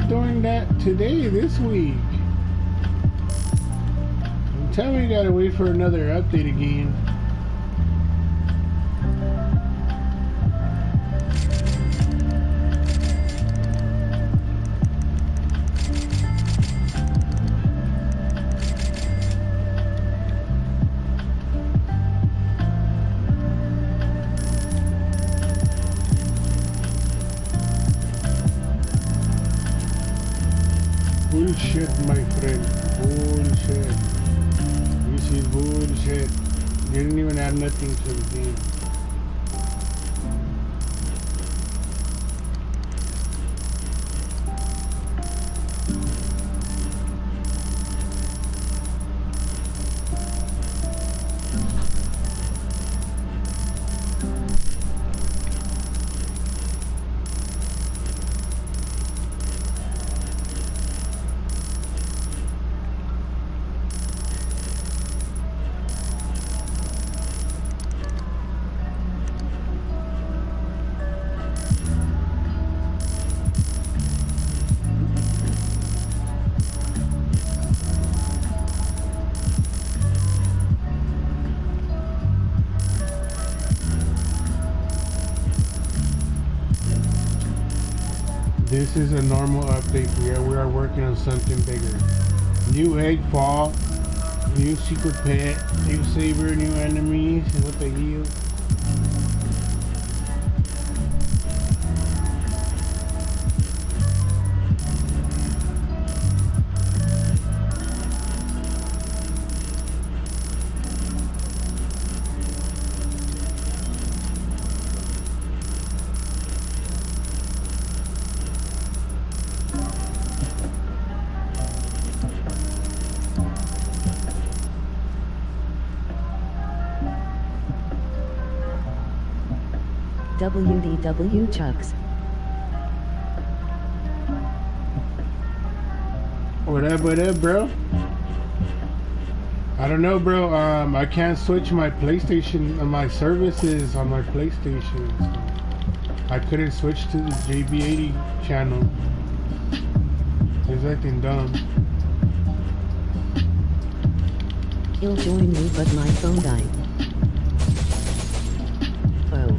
we're doing that today, this week. Tell me you gotta wait for another update again. Bullshit, my friend. Bullshit. This is bullshit. Didn't even add nothing to the game. This is a normal update. We are working on something bigger. New egg fall, new secret pet, new Saber, new enemies. What the hell? WDW Chucks. What up, bro? I don't know, bro. I can't switch my PlayStation, my services on my PlayStation. So I couldn't switch to the JB80 channel. It's acting dumb. He'll join me, but my phone died. Oh.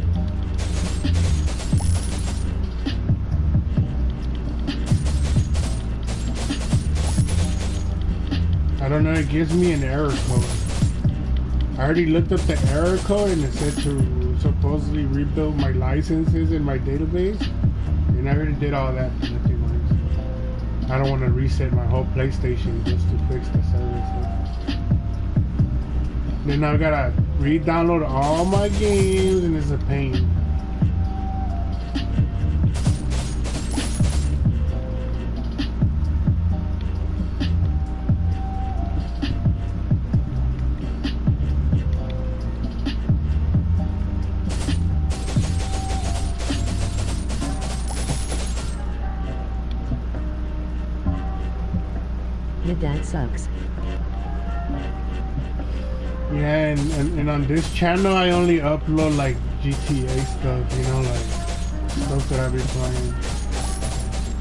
I don't know, it gives me an error code. I already looked up the error code and it said to supposedly rebuild my licenses in my database. And I already did all that, but nothing works. I don't want to reset my whole PlayStation just to fix the service. Then I gotta re-download all my games and it's a pain. Your dad sucks. Yeah, and on this channel I only upload like GTA stuff, you know, like stuff that I've been playing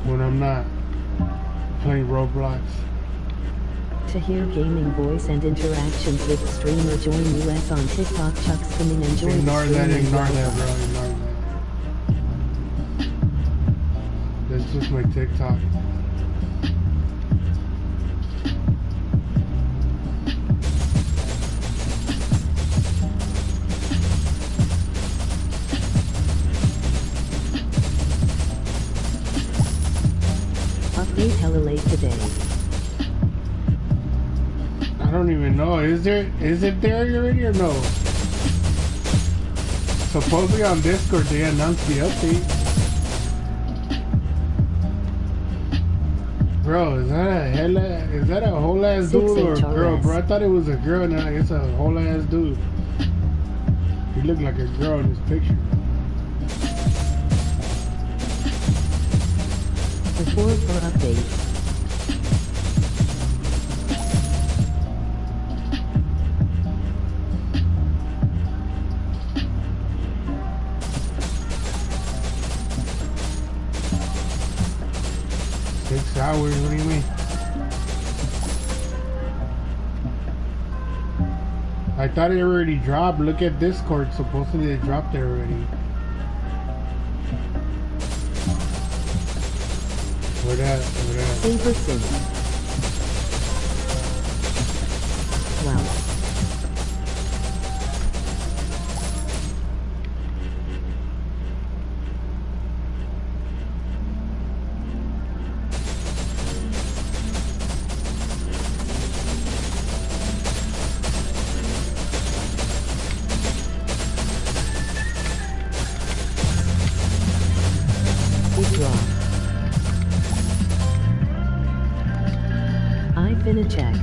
when I'm not playing Roblox. To hear gaming voice and interactions with streamer, join us on TikTok. Chuck spinning and join. Ignore that, bro, ignore that. That's just my TikTok. Update hella late today. I don't even know. Is it there already or no? Supposedly on Discord they announced the update. Bro, is that a whole ass dude or a girl, bro? I thought it was a girl, now it's a whole ass dude. He looked like a girl in this picture. Before for update. 6 hours, what do you mean? I thought it already dropped. Look at Discord. Supposedly it dropped it already. Where that? Saber Sim. Wow. I finna check.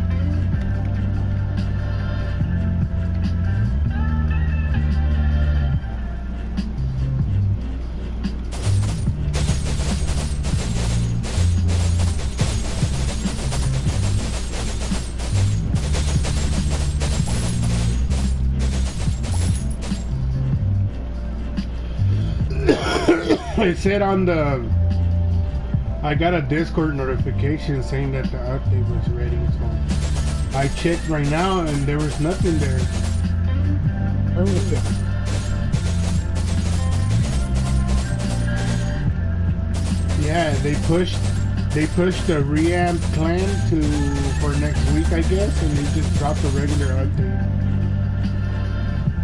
It said on the... I got a Discord notification saying that the update was ready, so I checked right now and there was nothing there. Oh, it did. Yeah, they pushed the reamp clan for next week, I guess, and they just dropped a regular update,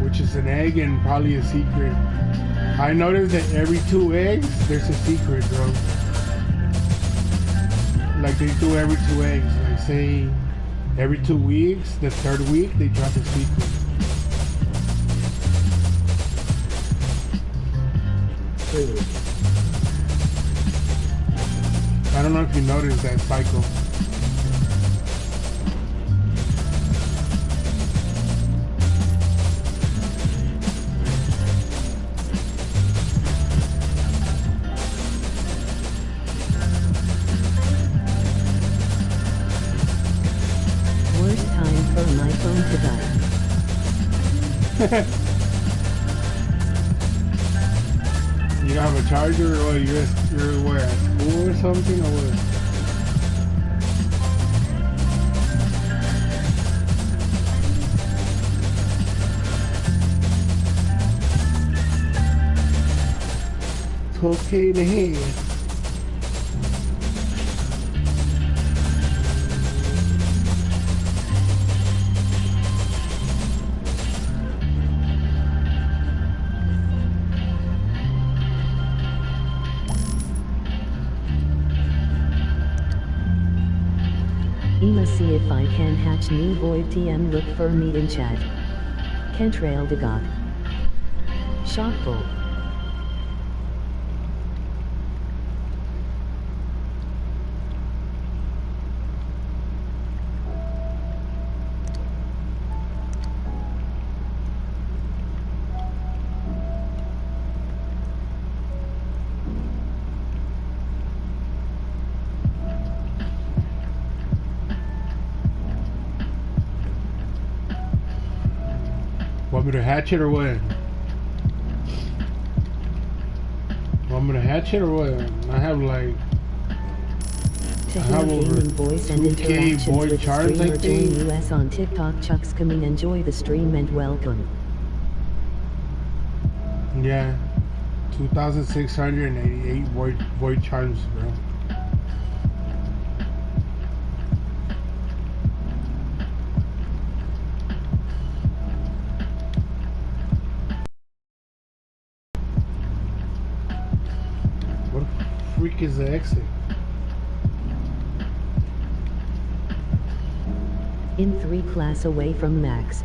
which is an egg and probably a secret. I noticed that every 2 eggs there's a secret, bro. Like they do every 2 eggs. Like say every 2 weeks, the 3rd week they drop a secret. I don't know if you noticed that cycle. Worst time for my phone to die. You don't have a charger, or you're where, at school or something, or what? Cocaine ahead. I'ma see if I can hatch new void TM. Look for me in chat. Kentrail de God. Shockful. Want me to hatch it or what? Want me to hatch it or what? I have like... To hear gaming voice and 2K interactions void with charms, I streamer think. join US on TikTok. Chucks coming. Enjoy the stream and welcome. Yeah. 2,688 void charms, bro. What the freak is the exit? In 3 class away from max.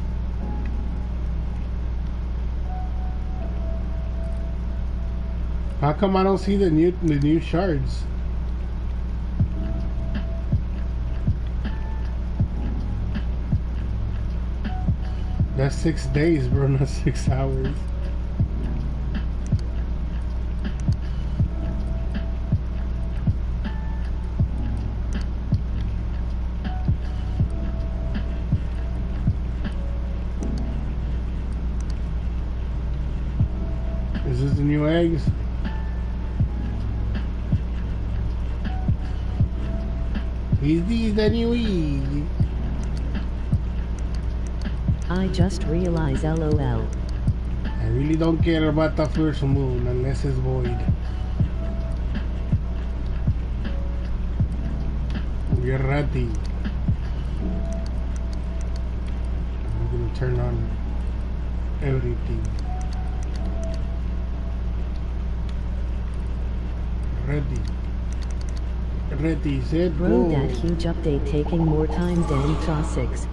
How come I don't see the new shards? That's 6 days, bro, not 6 hours. Is this the new eggs? Is this the new Eve? I just realized LOL. I really don't care about the first moon unless it's void. We're ready. I'm gonna turn on everything. Ready. Ready, set, Bro, go. that huge update taking more time than TRA 6.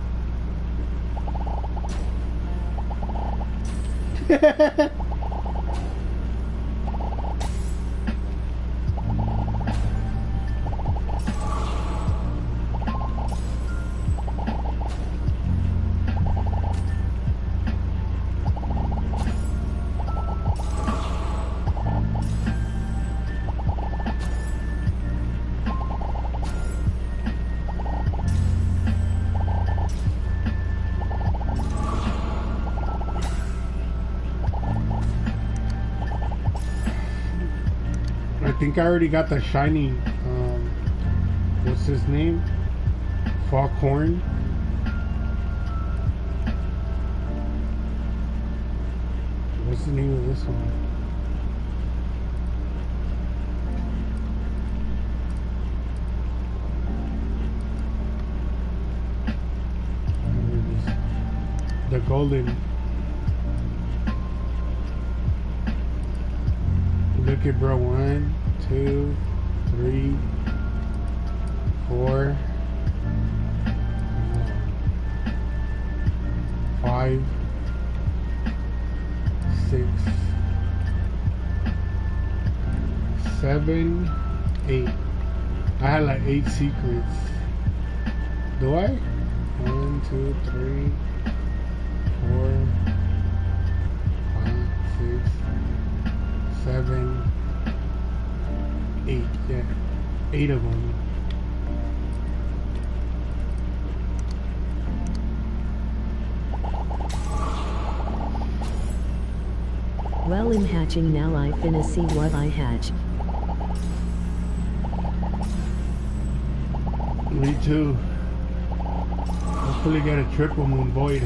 I think I already got the shiny, what's his name? Foghorn. What's the name of this one? The golden. Look at bro, 1, 2, 3, 4, 5, 6, 7, 8. I had like 8 secrets. Do I? 1, 2, 3, 4, 5, 6, 7, 8. Yeah, 8 of them. Well, I'm hatching now. I finna see what I hatch. Me too. Hopefully get a triple moon void.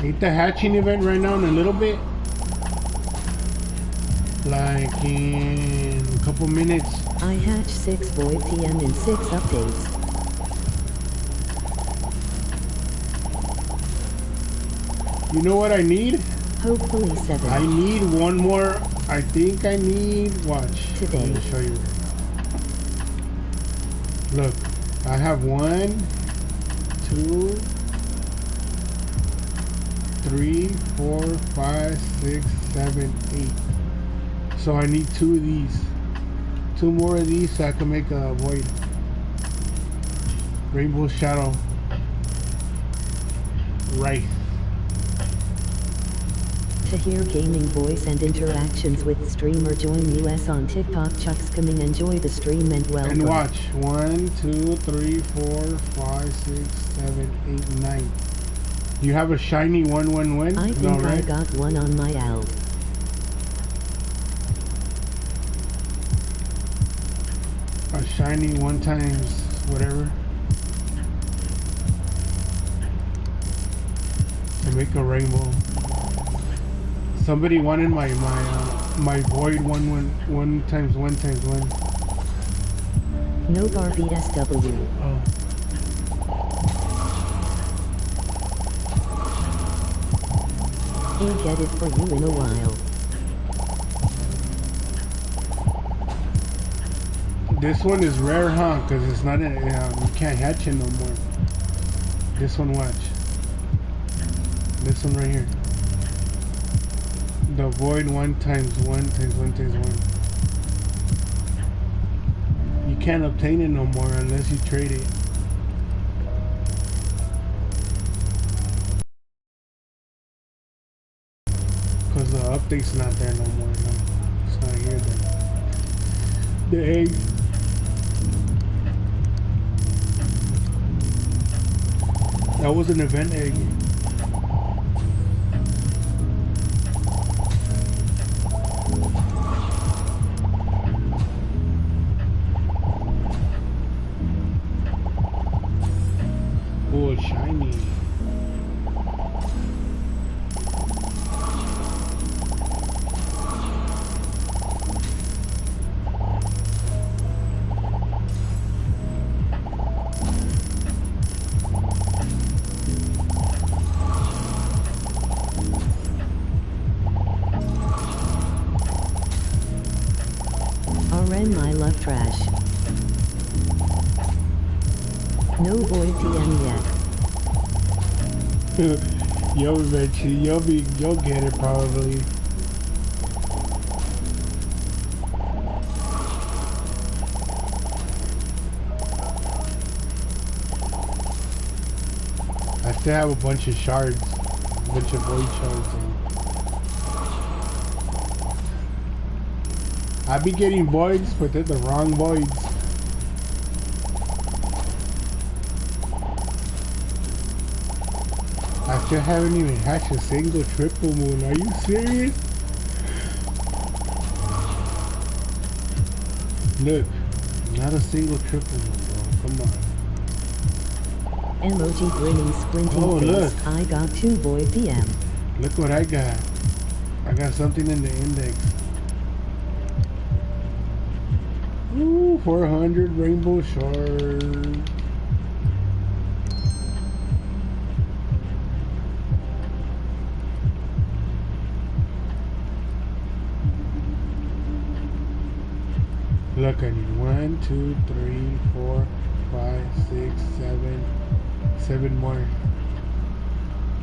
Ain't the hatching event right now in a little bit? Like in a couple minutes. I hatch 6 void TM in 6 updates. You know what I need? Hopefully 7. I need one more. I think I need, watch. Today. Let me show you. Look, I have 1, 2, 3, 4, 5, 6, 7, 8. So I need 2 of these. 2 more of these so I can make a void. Rainbow Shadow. Right. To hear gaming voice and interactions with streamer, join us on TikTok. Chuck's coming. Enjoy the stream and welcome. And watch. 1, 2, 3, 4, 5, 6, 7, 8, 9. You have a shiny 111? I think no, right? I got one on my ALD. A shiny 1 times whatever. To make a rainbow. Somebody wanted my void 1 times 1 times 1. No Barbie SW. Oh. He'll get it for you in a while. This one is rare, huh? Because it's not you can't hatch it no more. This one, watch. This one right here. The void 1 times 1 times 1 times 1. You can't obtain it no more unless you trade it. Because the update's not there no more. No. It's not here then. The egg. That was an event egg. Oh, shiny. RN, I love trash. No void TM yet. You'll eventually, you'll get it probably. I still have a bunch of shards, a bunch of void shards. I be getting voids, but they're the wrong voids. I still haven't even hatched a single triple moon. Are you serious? Look, not a single triple moon, bro. Come on. Emoji grinning squinting Oh, face. look. I got 2 void TM. Look what I got. I got something in the index. Ooh, 400 rainbow shards. Look, I need 1, 2, 3, 4, 5, 6, 7 more.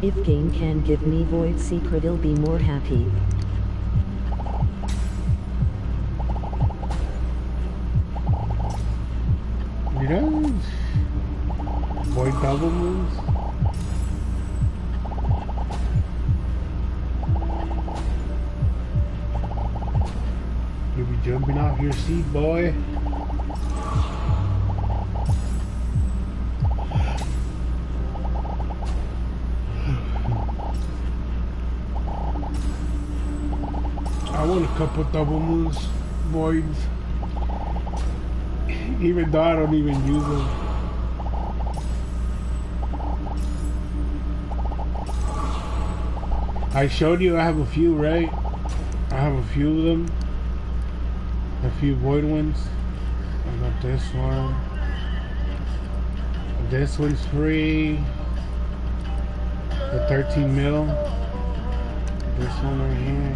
If game can give me void secret, I'll be more happy. You know, void double moves. You'll be jumping off your seat, boy. I want a couple double moons, voids. Even though I don't even use them. I showed you I have a few, right? I have a few of them. A few void ones. I got this one. This one's free. The 13 mil. This one right here.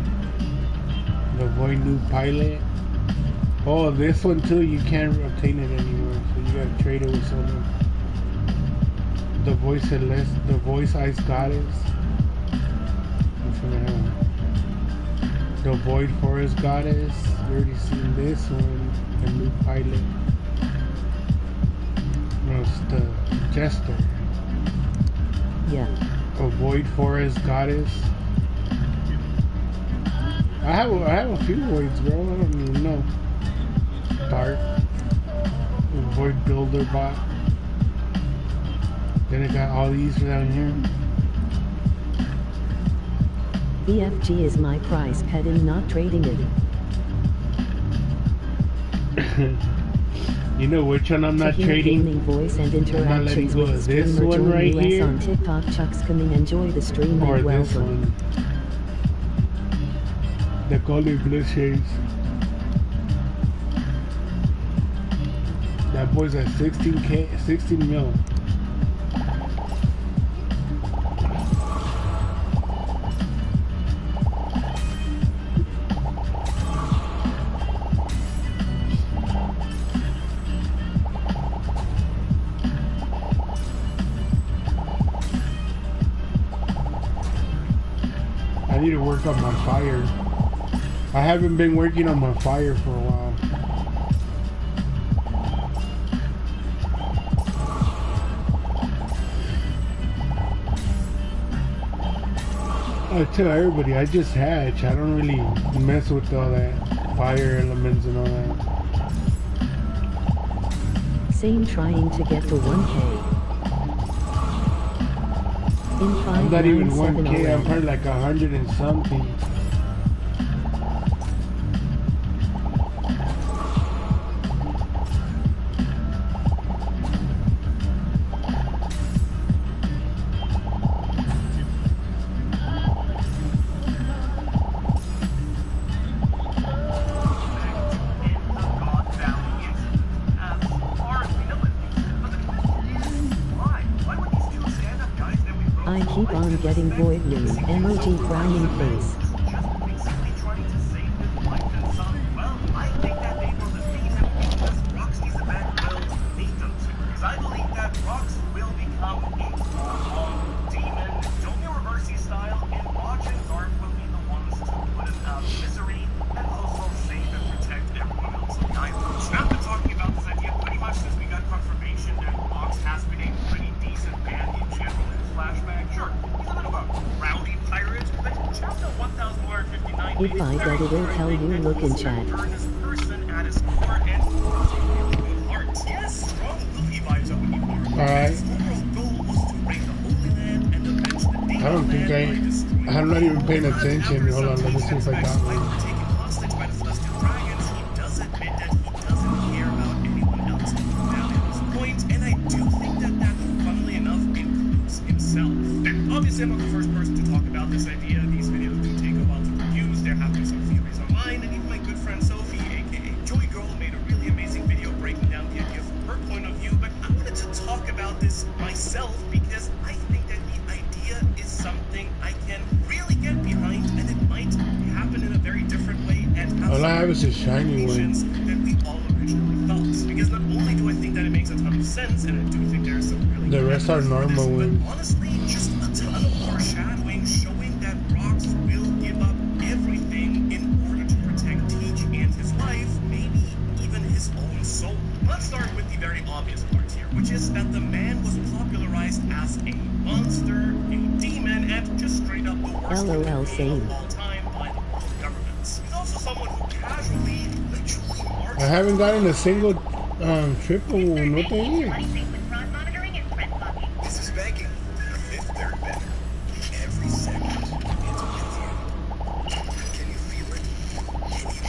The void new pilot. Oh, this one too, you can't obtain it anymore, so you gotta trade it with someone. The voice celeste, the voice ice goddess. Which one I have? The void forest goddess. You already seen this one. The new pilot. No, it's the jester. Yeah. A void forest goddess. I have a few voids, bro. I don't even know. Dark. Void builder bot. Then I got all these down here. VFG is my price pet and not trading it. You know which one I'm not trading? Gaming voice and I'm not letting interactions go with of this streamer. one Join right US here. on TikTok. Chuck's coming. Enjoy the stream Or and this welcome. one. The Golden Blue Shades. That boy's at 16K, 16 mil. I need to work on my fire. I haven't been working on my fire for a while. I tell everybody, I just hatch. I don't really mess with all that fire elements and all that. Same, trying to get to 1K. In I'm not even 1K, I'm 5970. probably like 100 and something. I keep on getting void loon emoji frowning face. If I get it, will tell you look in chat. Alright. I don't think I'm not even paying attention. Hold on, let me see if I got one. Obviously, I'm not the first person to talk about this idea. These videos do take a while to produce. There have been some theories online, and even my good friend Sophie, aka Joy Girl, made a really amazing video breaking down the idea from her point of view. But I wanted to talk about this myself because I think that the idea is something I can really get behind, and it might happen in a very different way and have all I have is a shiny one than we all originally thought. Because not only do I think that it makes a ton of sense, and I do think there are some really the rest are normal ones. but honestly, just a ton of foreshadowing showing that Rox will give up everything in order to protect Teach and his life, maybe even his own soul. Let's start with the very obvious part here, which is that the man was popularized as a monster, a demon, and just straight up the worst LOL same. of all time by the world governments. He's also someone who casually, literally marched. I haven't gotten a single triple one. What the heck? This is banking. The fifth third better. Every second, it's with you. Can you feel it? Can you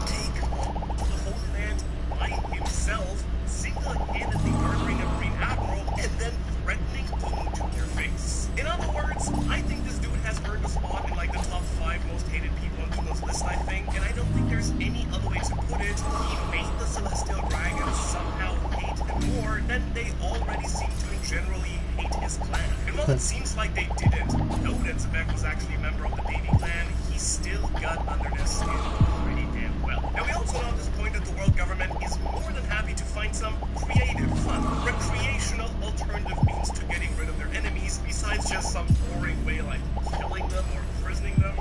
take the whole man by himself, single-handedly murdering a Green Admiral and then threatening Boom to their face? In other words, I think this dude has earned a spot in like the top 5 most hated people on Google's list, I think, and I don't think there's any other way to put it. He made the Celestial Dragons somehow hate him more than they already seem to generally hate his clan. And while it seems like they didn't know that Saber was actually a member of the Davy clan, he still got under their skin pretty damn well. And we also know at this point that the world government is more than happy to find some creative, fun, recreational alternative means to getting rid of their enemies besides just some boring way like killing them or imprisoning them.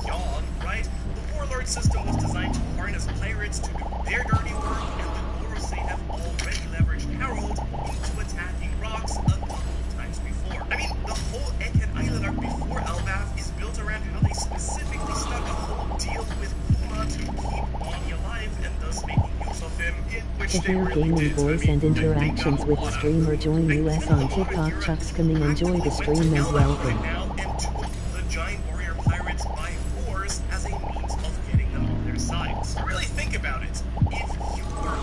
Yawn, right? The warlord system was designed to harness pirates to do their dirty work, and the Gorosei have already leveraged Harold into attacking Rox a couple of times before. I mean, the whole Egghead Island arc before Elbaf is built around how they specifically stuck a whole deal with Kuma to keep Bonnie alive and thus making use of him, in which To they hear really gaming did. voice and interactions with the streamer, join US on TikTok. Chucks coming, enjoy the stream and welcome. Now and took the giant warrior pirates by force as a means of getting them on their side. So really think about it. If you were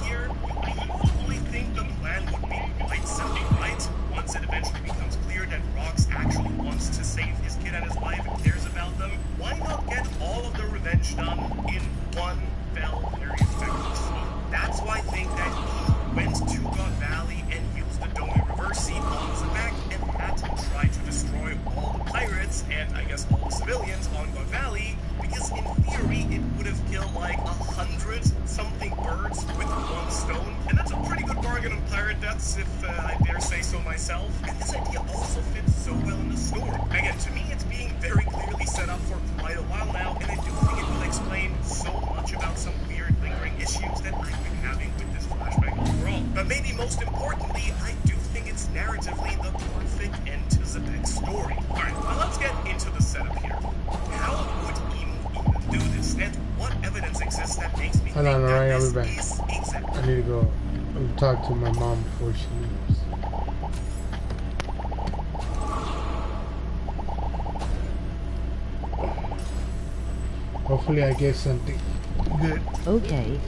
here, I probably think the plan would be quite simple, right? Once it eventually becomes clear that Rox actually wants to save his kid and his wife and cares about them, why not get all of the revenge done in one fell, very effective swoop? That's why I think that he went to God Valley and used the Domi Reversi on Zabak and had to try to destroy all the pirates and I guess all the civilians on God Valley, because in theory it would have killed like 100 something birds with one stone, and that's a pretty good bargain on pirate deaths if I dare say so myself. And this idea also fits so well in the story. Again, to me it's being very clearly set up for quite a while now, and I do think it will explain so much about some weird lingering issues that I've been having with this flashback overall. But maybe most importantly, I do think it's narratively the perfect end to Zabek's story. Alright, well let's get into the setup here. How would Emu even do this, and what evidence exists that makes me Hold on, think alright, that I'll this be back. is exactly I need to go talk to my mom before she leaves. hopefully I get something good. Okay.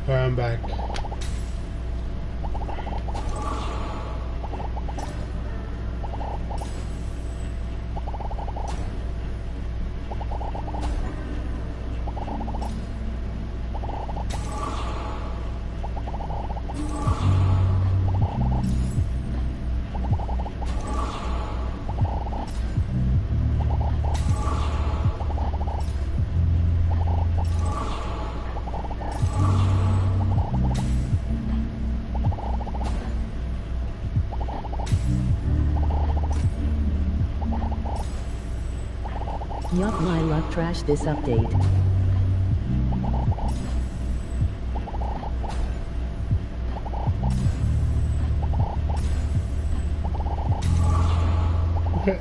Alright, I'm back. Yup, my luck trashed this update. Okay.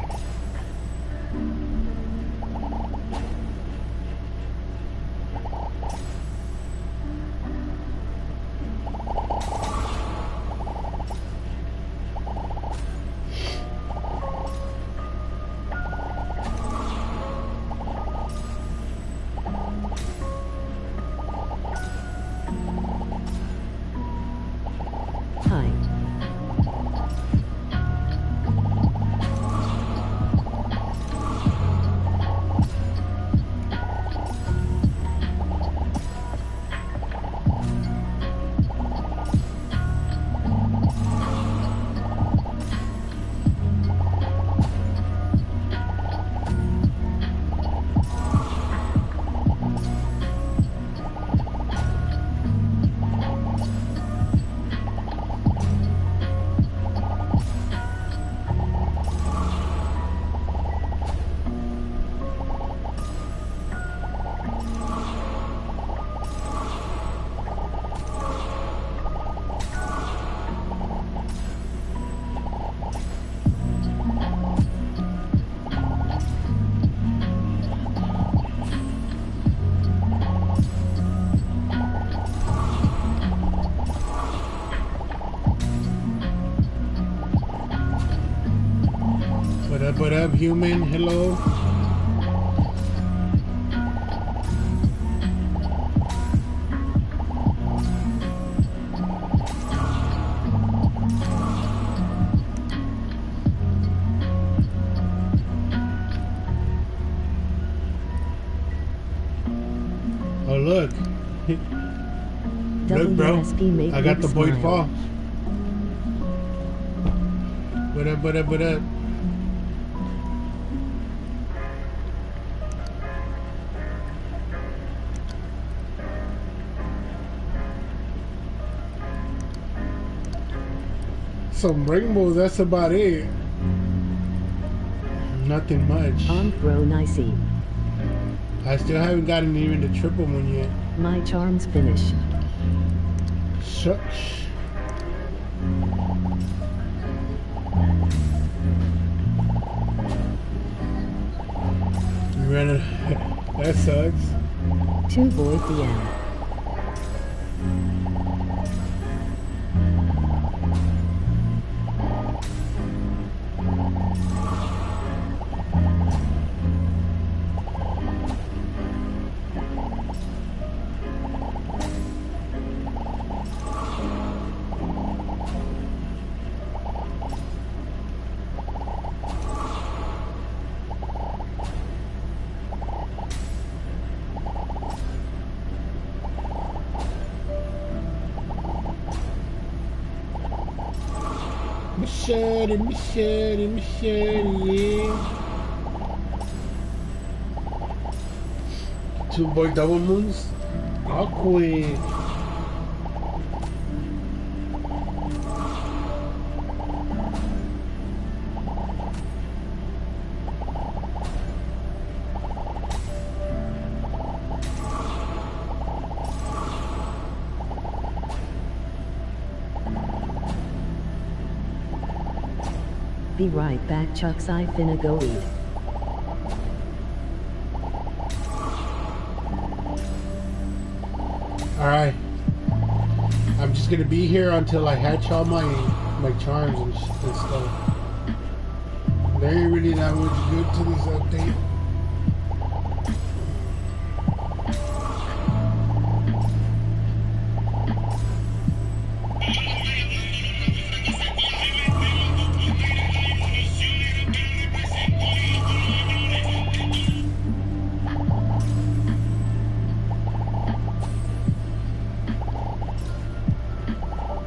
Hi. What up, human? Hello. Look, bro, WSP made I got Luke the boy smile. fall. What up, what up, what up? Some rainbows, that's about it. Nothing much. Bro nicey. I still haven't gotten even the triple one yet. My charms finish. Shucks. You ran it. That sucks. 2 Void DM. Machete, yeah. 2 boy double moons. Awkward. Be right back, Chucks. I finna go eat. Alright. I'm just gonna be here until I hatch all my charms and stuff. There ain't really that much good to this update.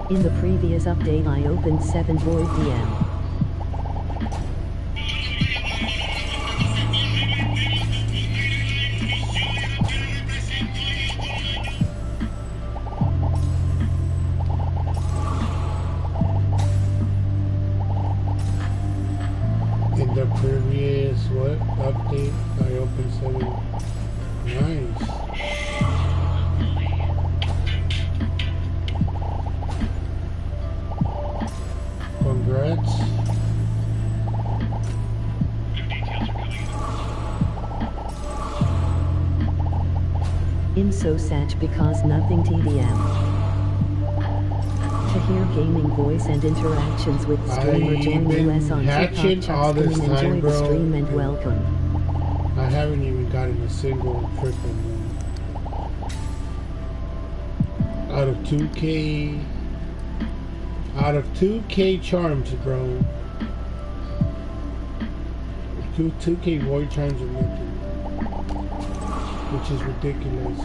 In the previous update I opened 7 Void DM. In the previous update I opened 7. Nice. Congrats. I'm so sad because nothing TDM. To hear gaming voice and interactions with streamer join US on TikTok. All this Chucks, time, enjoy bro, the stream and welcome. I haven't even gotten a single triple moon. Out of 2K. Out of 2K charms, bro. 2K void charms are nothing. Which is ridiculous.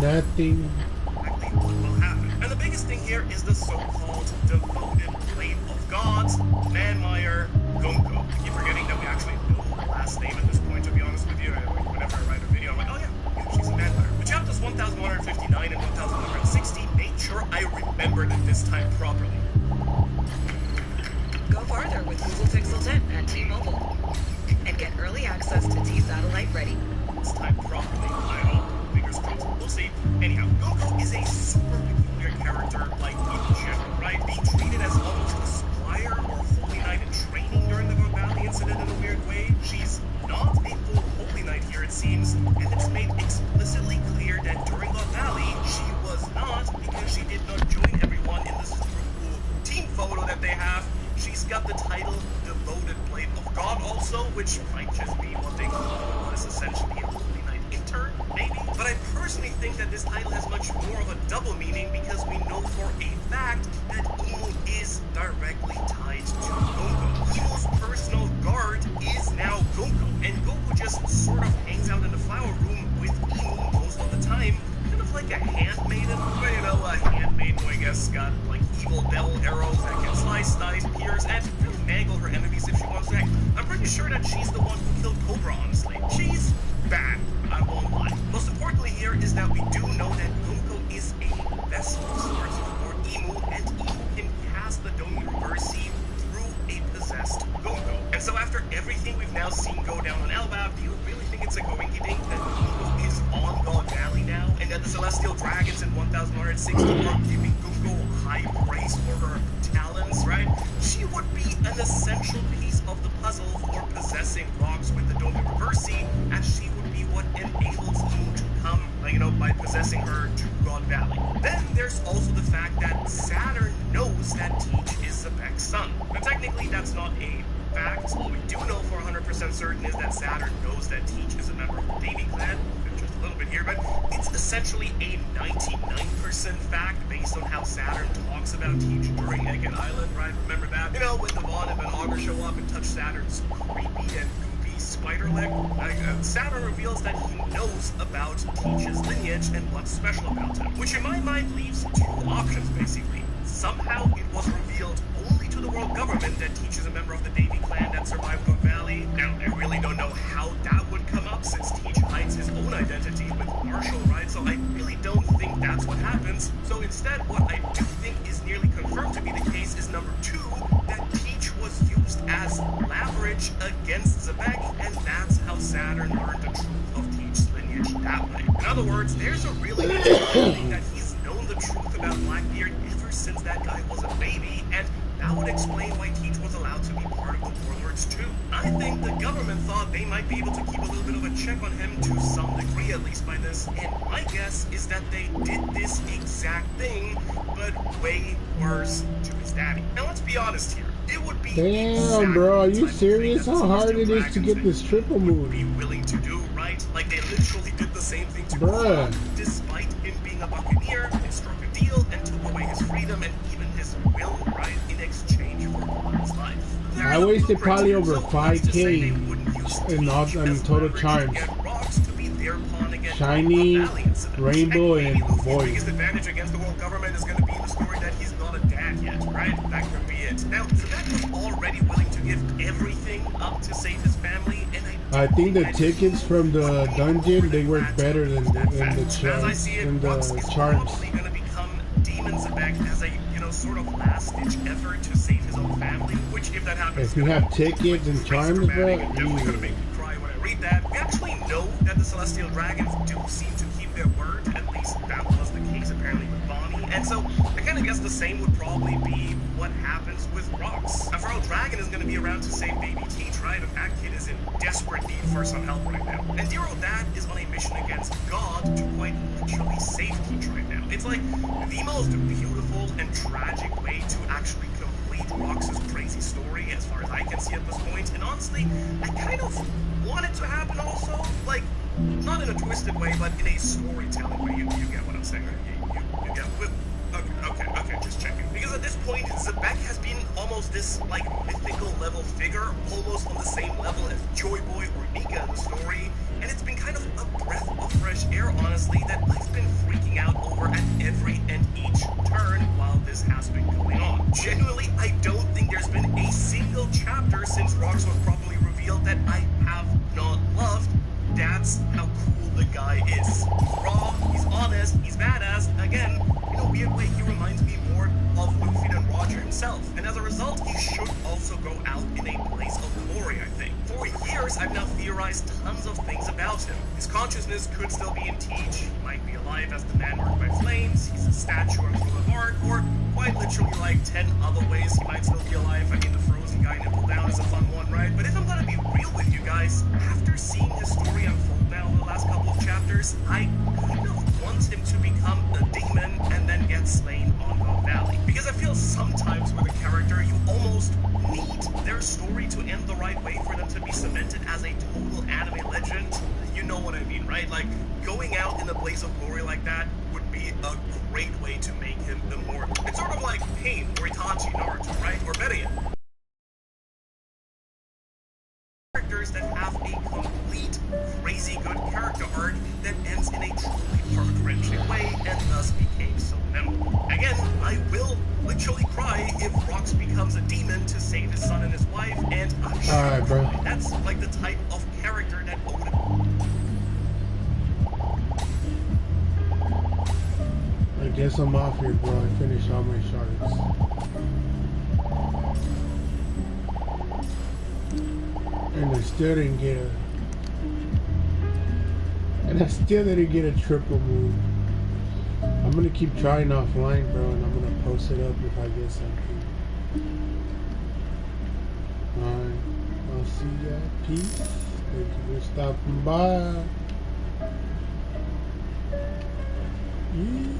Nothing. Exactly what will happen. And the biggest thing here is the so-called devoted blade of gods, Manmeyer Gunko. I keep forgetting that we actually know her last name at this point, to be honest with you. Whenever I write a video, I'm like, oh yeah, she's a Manmeyer. But chapters 1159 and 1160 made sure I remembered it this time properly. Go farther with Google Pixel 10 at T-Mobile and get early access to T-Satellite Ready. This time properly, I hope. Fingers crossed. We'll see. Anyhow, Goku is a super peculiar character, like in general, right? Being treated as almost a squire or holy knight in training during the God Valley incident in a weird way. She's not a full holy knight here, it seems, and it's made explicitly clear that during God Valley, she was not, because she did not join everyone in this super cool team photo that they have. She's got the title Devoted Blade of God also, which might just be what they call what is essentially a holy knight intern, maybe. But I personally think that this title has much more of a double meaning because we know for a fact that Emu is directly tied to Gonko. Emu's personal guard is now Gonko, and Gonko just sort of hangs out in the flower room with Emu most of the time, kind of like a handmaiden. But you know, a handmaiden who I guess got like evil devil arrows that can slice, pierce, and really mangle her enemies if she wants to. I'm pretty sure that she's the one who killed Cobra, honestly. She's bad, I won't lie. Most importantly here is that we do know that Gonko is a vessel of sorts for Emu, and Emu can cast the Domi Reversi through a possessed Gonko. And so after everything we've now seen go down on Elbaf, do you really think it's a coinky-dink that Emu is on God Valley now, and that the Celestial Dragons in 1160 are giving Gonko high praise for her talents, right? She would be an essential piece of the puzzle for possessing rocks with the Domi Reversi, as she would be what enables Emu to come, you know, by possessing her to God Valley. Then there's also the fact that Saturn knows that Teach is Zebek's son. Now technically that's not a fact. What we do know for 100% certain is that Saturn knows that Teach is a member of the Davy clan. Just a little bit here, but it's essentially a 99% fact based on how Saturn talks about Teach during Egghead Island, right? Remember that? You know, when the Vaughn and Van Augur show up and touch Saturn's creepy and goopy spider leg, Saturn reveals that he knows about Teach's lineage and what's special about him, which in my mind leaves two options, basically. Somehow it was revealed only to the world government that Teach is a member of the Davy clan that survived God Valley. Now, I really don't know how that would come up since Teach hides his own identity with Marshall, right? So I really don't think that's what happens. So instead, what I do think is nearly confirmed to be the case is number two, that Teach was used as leverage against Zebek, and that's how Saturn learned the truth of Teach's lineage that way. In other words, there's a really good feeling that he's known the truth about Blackbeard ever since that guy was a baby, and that would explain why Teach was allowed to be part of the Warlords too. I think the government thought they might be able to keep a little bit of a check on him to some degree, at least by this, and my guess is that they did this exact thing, but way worse to his daddy. Now let's be honest here. It would be damn, bro, are you serious? How hard it is to get this triple move? Be willing to do, right? Like they literally did the same thing to Bruh. Kong, despite him being a buccaneer. They struck a deal and took away his freedom and even his will, right, in exchange for his life. I wasted probably over 5K in total charms. Shiny, Rainbow, and The Void. biggest advantage against the world government is going to be the story that he's not a dad yet, right? That could be it. Now, Zebek was already willing to give everything up to save his family, and I think the tickets from the dungeon, they work better than the charms. Probably going to become Demon Zebek as a, you know, sort of last-ditch effort to save his own family, which, if that happens, If you have tickets and charms, bro, definitely gonna make me cry when I read that. We actually know that the Celestial Dragons do seem to keep their word. At least that was the case apparently with Bonnie. And so I kind of guess the same would probably be what happens with Rox. After all, Dragon is going to be around to save baby Teach, right? And that kid is in desperate need for some help right now. And Zero Dad is on a mission against God to quite literally save Teach right now. It's like the most beautiful and tragic way to actually complete Rox's crazy story, as far as I can see at this point. And honestly, I kind of want it to happen also. Like, not in a twisted way, but in a storytelling way. You get what I'm saying, right? You get what? Okay, just checking. Because at this point, Zebek has been almost this, like, mythical level figure, almost on the same level as Joy Boy or Nika in the story, and it's been kind of a breath of fresh air, honestly, that I've been free years, I've now theorized tons of things about him. His consciousness could still be in Teach. He might be alive as the man marked by flames. He's a statue or full of art, or quite literally like 10 other ways he might still be alive. I mean, the frozen guy nipple down is a fun one, right? But if I'm gonna be real with you guys, after seeing his story unfold now in the last couple of chapters, I kind of want him to become a demon and then get slain on the valley. Because I feel sometimes with a character, you almost need their story to end the right way for them to be cemented as a total anime legend. You know what I mean, right? Like, going out in a blaze of glory like that would be a great way to make him immortal. It's sort of like Pain or Itachi Naruto, right? Or better yet, characters that have a complete, crazy good character arc that ends in a truly heart-wrenching way and thus became so memorable. Again, I will literally cry if Rox becomes a demon to save his son and his wife, and I'm sure Alright, bro. that's like the type of character that Oda. I guess I'm off here, bro. I finished all my shards. And I still didn't get a triple move. I'm gonna keep trying offline, bro, and I'm gonna post it up if I get something. Alright, I'll see ya. Peace. Thank you for stopping by. Yeet.